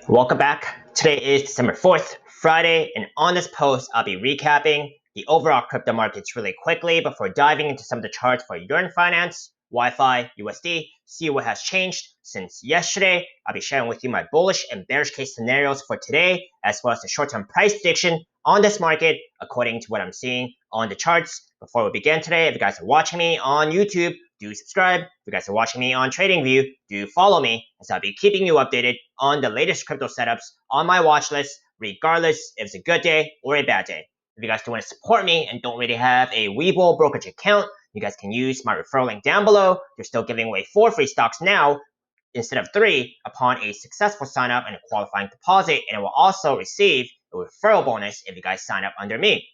Welcome back. Today is December 4th, Friday, and on this post, I'll be recapping the overall crypto markets really quickly before diving into some of the charts for Yearn Finance, YFIUSD, see what has changed since yesterday. I'll be sharing with you my bullish and bearish case scenarios for today, as well as the short-term price prediction on this market according to what I'm seeing on the charts. Before we begin today, if you guys are watching me on YouTube, do subscribe. If you guys are watching me on TradingView, do follow me, as I'll be keeping you updated on the latest crypto setups on my watch list, regardless if it's a good day or a bad day. If you guys do want to support me and don't really have a Webull brokerage account, you guys can use my referral link down below. They're still giving away 4 free stocks now instead of 3 upon a successful sign up and a qualifying deposit, and it will also receive a referral bonus if you guys sign up under me.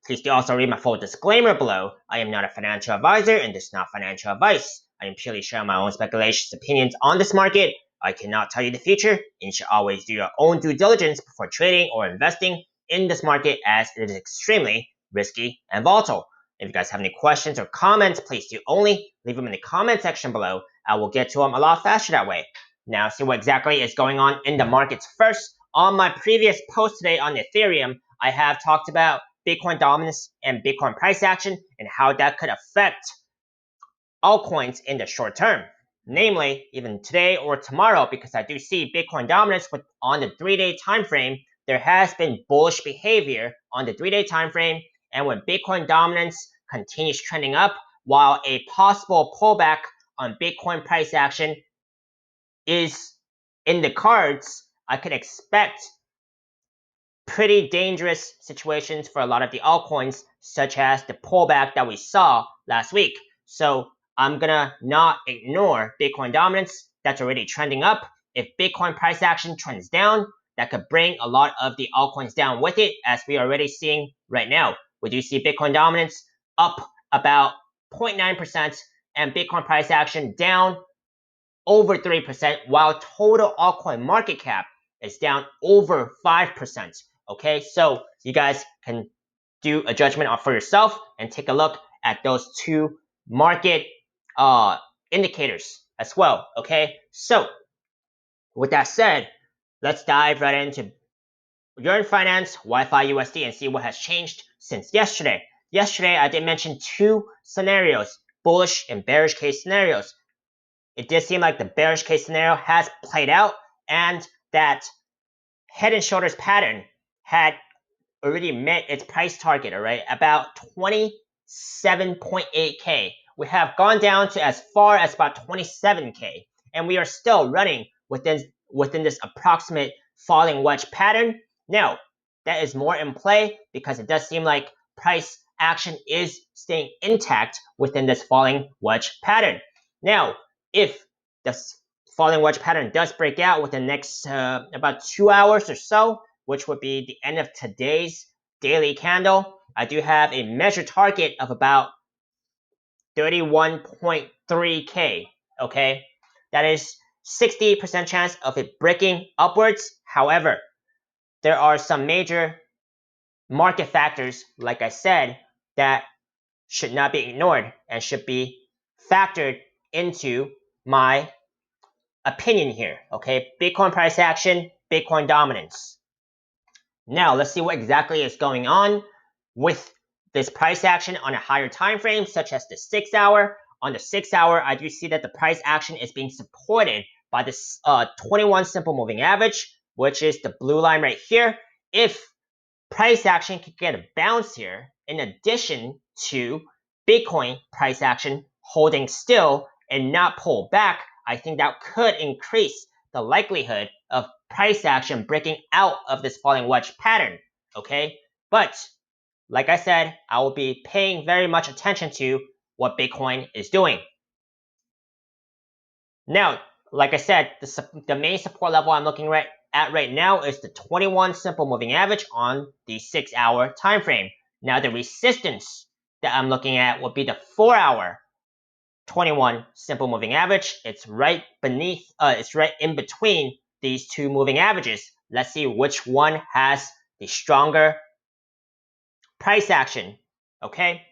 Please do also read my full disclaimer below. I am not a financial advisor and this is not financial advice. I am purely sharing my own speculations, opinions on this market. I cannot tell you the future, and you should always do your own due diligence before trading or investing in this market, as it is extremely risky and volatile. If you guys have any questions or comments, please do only leave them in the comment section below. I will get to them a lot faster that way. Now, see what exactly is going on in the markets first. On my previous post today on Ethereum, I have talked about Bitcoin dominance and Bitcoin price action and how that could affect altcoins in the short term. Namely, even today or tomorrow, because I do see Bitcoin dominance on the 3-day time frame. There has been bullish behavior on the 3-day time frame, and when Bitcoin dominance continues trending up, while a possible pullback on Bitcoin price action is in the cards, I could expect pretty dangerous situations for a lot of the altcoins, such as the pullback that we saw last week. So I'm gonna not ignore Bitcoin dominance that's already trending up. If Bitcoin price action trends down, that could bring a lot of the altcoins down with it, as we are already seeing right now. We do see Bitcoin dominance up about 0.9% and Bitcoin price action down over 3%, while total altcoin market cap is down over 5%. Okay, so you guys can do a judgment for yourself and take a look at those two market indicators as well. Okay, so with that said, let's dive right into Yearn Finance, YFIUSD, and see what has changed since yesterday. Yesterday, I did mention 2 scenarios, bullish and bearish case scenarios. It did seem like the bearish case scenario has played out, and that head and shoulders pattern had already met its price target, all right, about 27.8K. We have gone down to as far as about 27K, and we are still running within this approximate falling wedge pattern. Now, that is more in play because it does seem like price action is staying intact within this falling wedge pattern. Now, if the falling wedge pattern does break out within the next about 2 hours or so, which would be the end of today's daily candle, I do have a measured target of about 31.3K. Okay, that is 60% chance of it breaking upwards. However, there are some major market factors, like I said, that should not be ignored and should be factored into my opinion here. Okay, Bitcoin price action, Bitcoin dominance. Now let's see what exactly is going on with this price action on a higher time frame, such as the 6 hour. On the 6 hour, I do see that the price action is being supported by this 21 simple moving average, which is the blue line right here. If price action can get a bounce here, in addition to Bitcoin price action holding still and not pull back, I think that could increase the likelihood of price action breaking out of this falling wedge pattern. Okay, but like I said, I will be paying very much attention to what Bitcoin is doing. Now, like I said, the main support level I'm looking at right now is the 21 simple moving average on the 6 hour time frame. Now, the resistance that I'm looking at would be the 4 hour 21 simple moving average. It's right beneath, it's right in between these two moving averages. Let's see which one has the stronger price action. Okay,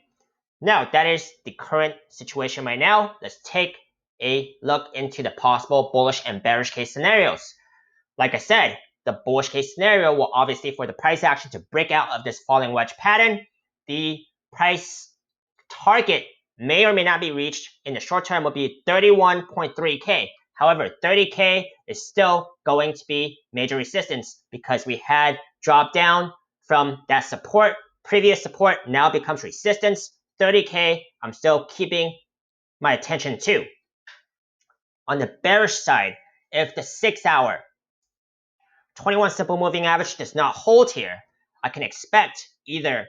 now that is the current situation right now. Let's take a look into the possible bullish and bearish case scenarios. Like I said, the bullish case scenario will obviously for the price action to break out of this falling wedge pattern. The price target may or may not be reached in the short term will be 31.3K. However, 30K is still going to be major resistance because we had dropped down from that support. Previous support now becomes resistance. 30K, I'm still keeping my attention to. On the bearish side, if the 6-hour 21 simple moving average does not hold here, I can expect either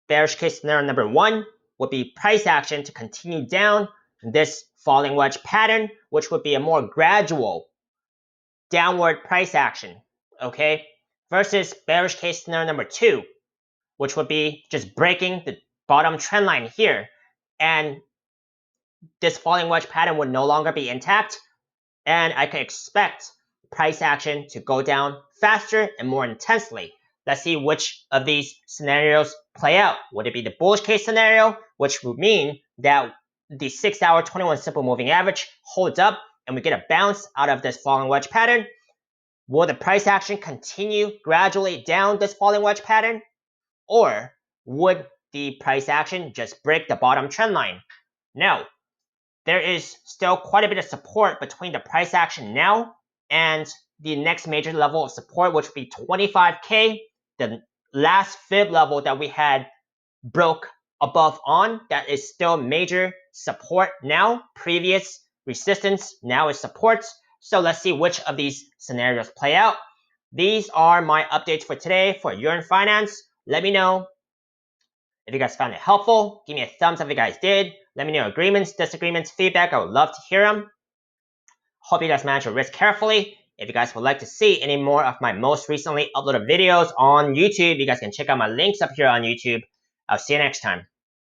bearish case scenario number 1 would be price action to continue down this falling wedge pattern, which would be a more gradual downward price action, okay? Versus bearish case scenario number 2, which would be just breaking the bottom trend line here, and this falling wedge pattern would no longer be intact, and I can expect price action to go down faster and more intensely. Let's see which of these scenarios play out. Would it be the bullish case scenario, which would mean that the 6-hour 21 simple moving average holds up and we get a bounce out of this falling wedge pattern? Will the price action continue gradually down this falling wedge pattern? Or would the price action just break the bottom trend line? No. There is still quite a bit of support between the price action now and the next major level of support, which would be 25K, the last fib level that we had broke above on. That is still major support now. Previous resistance now is support. So let's see which of these scenarios play out. These are my updates for today for Yearn Finance. Let me know if you guys found it helpful. Give me a thumbs up if you guys did. Let me know agreements, disagreements, feedback. I would love to hear them. Hope you guys manage your risk carefully. If you guys would like to see any more of my most recently uploaded videos on YouTube, you guys can check out my links up here on YouTube. I'll see you next time.